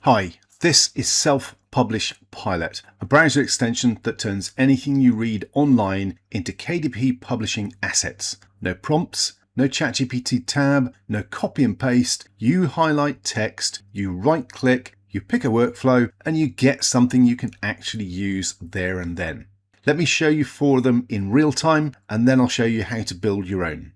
Hi, this is SelfPublishPilot, a browser extension that turns anything you read online into KDP publishing assets. No prompts, no ChatGPT tab, no copy and paste. You highlight text, you right click, you pick a workflow, and you get something you can actually use there and then. Let me show you 4 of them in real time, and then I'll show you how to build your own.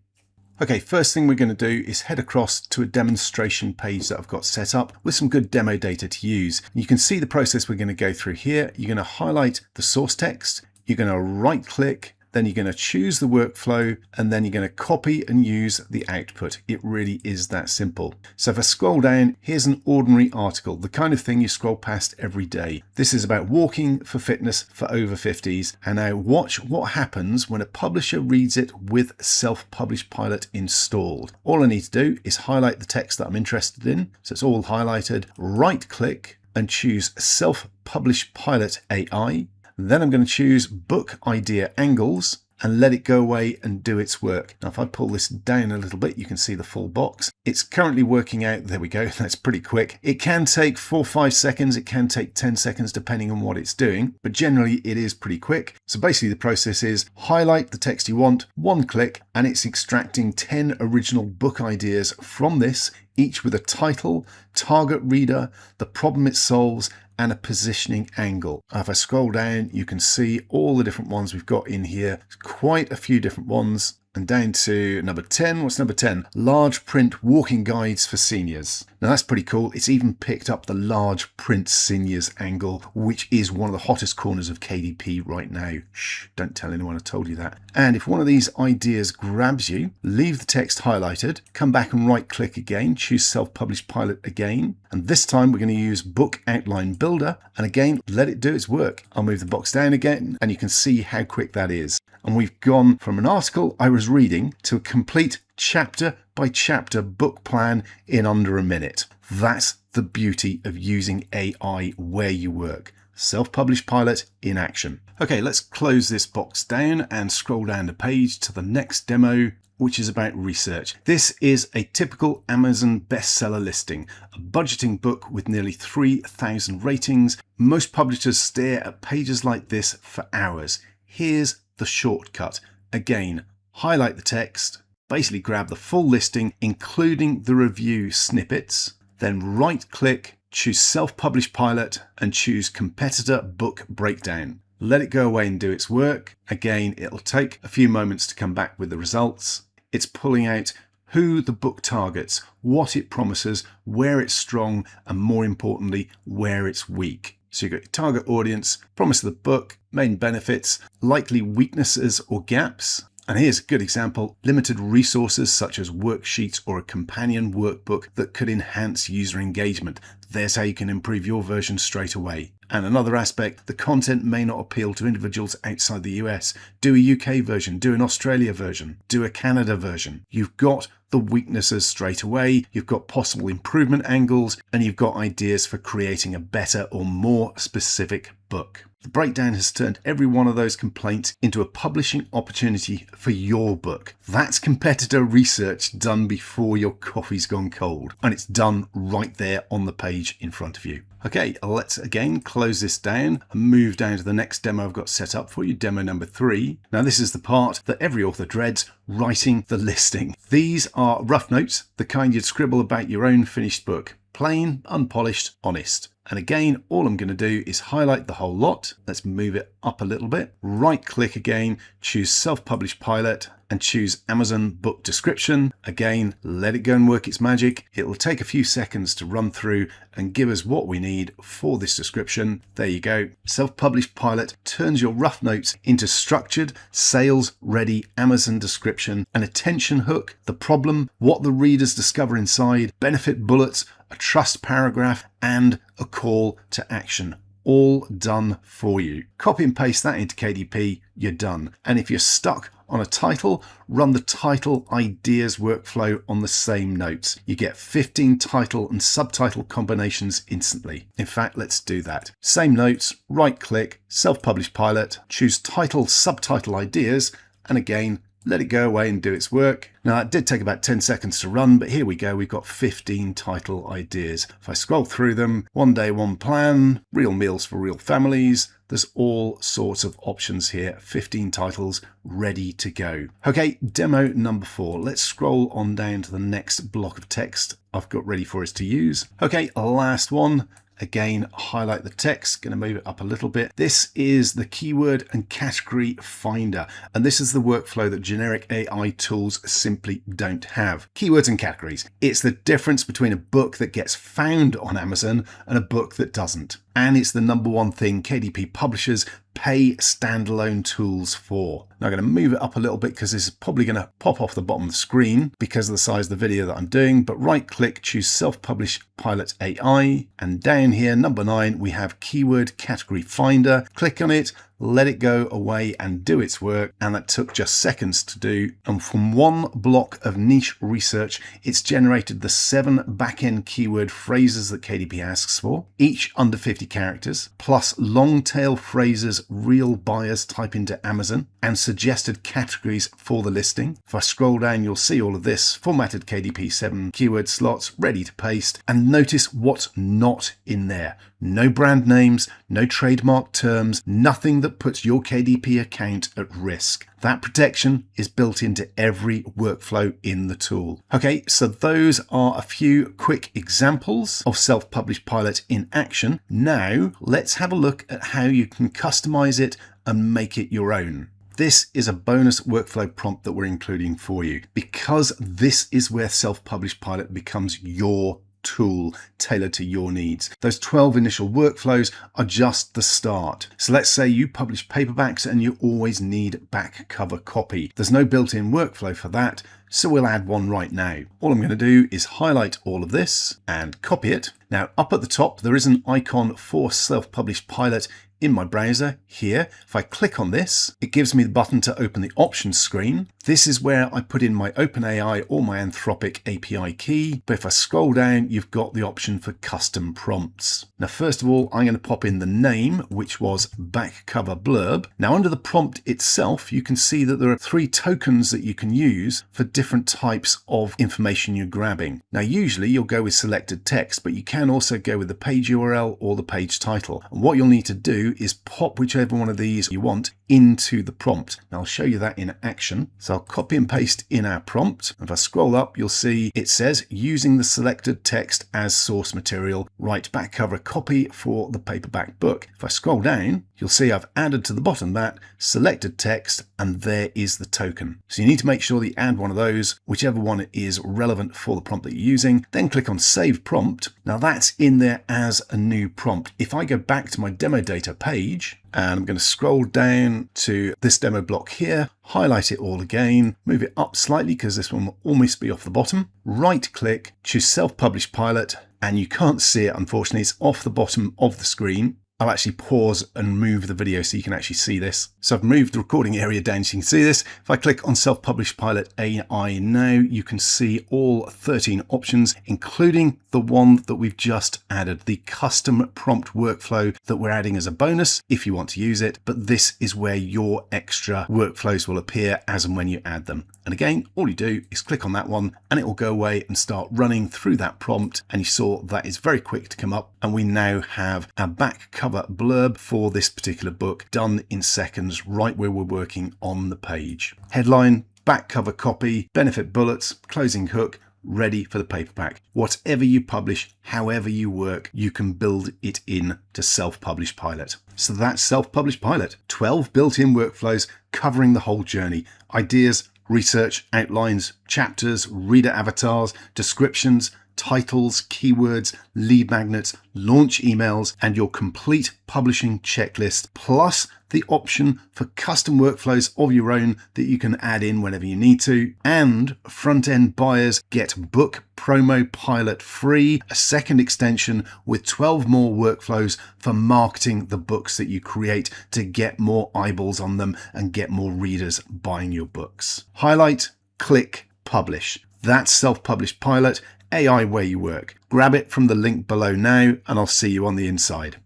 Okay, first thing we're going to do is head across to a demonstration page that I've got set up with some good demo data to use. You can see the process we're going to go through here. You're going to highlight the source text, you're going to right click, then you're going to choose the workflow, and then you're going to copy and use the output. It really is that simple. So if I scroll down, here's an ordinary article, the kind of thing you scroll past every day. This is about walking for fitness for over 50s. And now watch what happens when a publisher reads it with SelfPublishPilot installed. All I need to do is highlight the text that I'm interested in. So it's all highlighted, right click and choose SelfPublishPilot AI. Then I'm going to choose Book Idea Angles and let it go away and do its work. Now, if I pull this down a little bit, you can see the full box. It's currently working out. There we go. That's pretty quick. It can take 4 or 5 seconds. It can take 10 seconds depending on what it's doing, but generally it is pretty quick. So basically the process is highlight the text you want, one click, and it's extracting 10 original book ideas from this, each with a title, target reader, the problem it solves, and a positioning angle. If I scroll down, you can see all the different ones we've got in here. Quite a few different ones. And down to number 10. What's number 10? Large print walking guides for seniors. Now that's pretty cool. It's even picked up the large print seniors angle, which is one of the hottest corners of KDP right now. Shh, don't tell anyone I told you that. And if one of these ideas grabs you, leave the text highlighted, come back and right click again, choose SelfPublishPilot again. And this time we're going to use Book Outline Builder. And again, let it do its work. I'll move the box down again and you can see how quick that is. And we've gone from an article I was reading to a complete chapter by chapter book plan in under a minute. That's the beauty of using AI where you work. SelfPublishPilot in action. Okay, let's close this box down and scroll down the page to the next demo, which is about research. This is a typical Amazon bestseller listing, a budgeting book with nearly 3,000 ratings. Most publishers stare at pages like this for hours. Here's the shortcut. Again, highlight the text, basically grab the full listing, including the review snippets, then right click, choose SelfPublishPilot and choose Competitor Book Breakdown. Let it go away and do its work. Again, it'll take a few moments to come back with the results. It's pulling out who the book targets, what it promises, where it's strong, and more importantly, where it's weak. So you've got your target audience, promise of the book, main benefits, likely weaknesses or gaps. And here's a good example, limited resources such as worksheets or a companion workbook that could enhance user engagement. There's how you can improve your version straight away. And another aspect, the content may not appeal to individuals outside the US. Do a UK version, do an Australia version, do a Canada version. You've got the weaknesses straight away, you've got possible improvement angles, and you've got ideas for creating a better or more specific book. The breakdown has turned every one of those complaints into a publishing opportunity for your book. That's competitor research done before your coffee's gone cold, and it's done right there on the page in front of you. Okay, let's again close this down and move down to the next demo I've got set up for you, demo number 3. Now this is the part that every author dreads, writing the listing. These are rough notes, the kind you'd scribble about your own finished book. Plain, unpolished, honest. And again, all I'm going to do is highlight the whole lot. Let's move it up a little bit. Right click again, choose SelfPublishPilot and choose Amazon Book Description. Again, let it go and work its magic. It will take a few seconds to run through and give us what we need for this description. There you go. SelfPublishPilot turns your rough notes into structured, sales-ready Amazon description, an attention hook, the problem, what the readers discover inside, benefit bullets, a trust paragraph, and a call to action. All done for you. Copy and paste that into KDP, you're done. And if you're stuck on a title, run the title ideas workflow on the same notes. You get 15 title and subtitle combinations instantly. In fact, let's do that. Same notes, right click, SelfPublishPilot, choose title, subtitle ideas, and again, let it go away and do its work. Now it did take about 10 seconds to run, but here we go. We've got 15 title ideas. If I scroll through them, one day, one plan, real meals for real families, there's all sorts of options here, 15 titles ready to go. Okay, demo number 4. Let's scroll on down to the next block of text I've got ready for us to use. Okay, last one. Again, highlight the text, going to move it up a little bit. This is the keyword and category finder, and this is the workflow that generic AI tools simply don't have. Keywords and categories. It's the difference between a book that gets found on Amazon and a book that doesn't. And it's the number one thing KDP publishers pay standalone tools for. Now I'm going to move it up a little bit because this is probably going to pop off the bottom of the screen because of the size of the video that I'm doing, but right click, choose SelfPublishPilot AI, and down here, number 9, we have keyword category finder. Click on it, let it go away and do its work, and that took just seconds to do. And from one block of niche research, it's generated the 7 back-end keyword phrases that KDP asks for, each under 50 characters, plus long tail phrases real buyers type into Amazon, and suggested categories for the listing. If I scroll down, you'll see all of this, formatted KDP 7 keyword slots, ready to paste, and notice what's not in there. No brand names, no trademark terms, nothing that puts your KDP account at risk. That protection is built into every workflow in the tool. Okay, so those are a few quick examples of SelfPublishPilot in action. Now, let's have a look at how you can customize it and make it your own. This is a bonus workflow prompt that we're including for you, because this is where SelfPublishPilot becomes your tool tailored to your needs. Those 12 initial workflows are just the start. So let's say you publish paperbacks and you always need back cover copy. There's no built-in workflow for that, so we'll add one right now. All I'm going to do is highlight all of this and copy it. Now up at the top there is an icon for SelfPublishPilot in my browser here. If I click on this, it gives me the button to open the options screen. This is where I put in my OpenAI or my Anthropic API key. But if I scroll down, you've got the option for custom prompts. Now, first of all, I'm going to pop in the name, which was back cover blurb. Now, under the prompt itself, you can see that there are 3 tokens that you can use for different types of information you're grabbing. Now, usually you'll go with selected text, but you can also go with the page URL or the page title. And what you'll need to do is pop whichever one of these you want into the prompt. Now I'll show you that in action. So I'll copy and paste in our prompt. If I scroll up, you'll see it says using the selected text as source material, write back cover copy for the paperback book. If I scroll down, you'll see I've added to the bottom that selected text, and there is the token. So you need to make sure that you add one of those, whichever one is relevant for the prompt that you're using. Then click on Save Prompt. Now that's in there as a new prompt. If I go back to my demo data page, and I'm going to scroll down to this demo block here, highlight it all again, move it up slightly because this one will almost be off the bottom, right click, choose SelfPublishPilot, and you can't see it, unfortunately, it's off the bottom of the screen. I'll actually pause and move the video so you can actually see this. So I've moved the recording area down so you can see this. If I click on SelfPublishPilot AI now, you can see all 13 options, including the one that we've just added, the custom prompt workflow that we're adding as a bonus if you want to use it. But this is where your extra workflows will appear as and when you add them. And again, all you do is click on that one and it will go away and start running through that prompt. And you saw that is very quick to come up. And we now have our back cover blurb for this particular book done in seconds, right where we're working on the page. Headline, back cover copy, benefit bullets, closing hook, ready for the paperback. Whatever you publish, however you work, you can build it in to SelfPublishPilot. So that's SelfPublishPilot. 12 built-in workflows covering the whole journey. Ideas, research, outlines, chapters, reader avatars, descriptions, titles, keywords, lead magnets, launch emails, and your complete publishing checklist, plus the option for custom workflows of your own that you can add in whenever you need to. And front-end buyers get BookPromoPilot free, a second extension with 12 more workflows for marketing the books that you create to get more eyeballs on them and get more readers buying your books. Highlight, click, publish. That's SelfPublishPilot AI where you work. Grab it from the link below now, and I'll see you on the inside.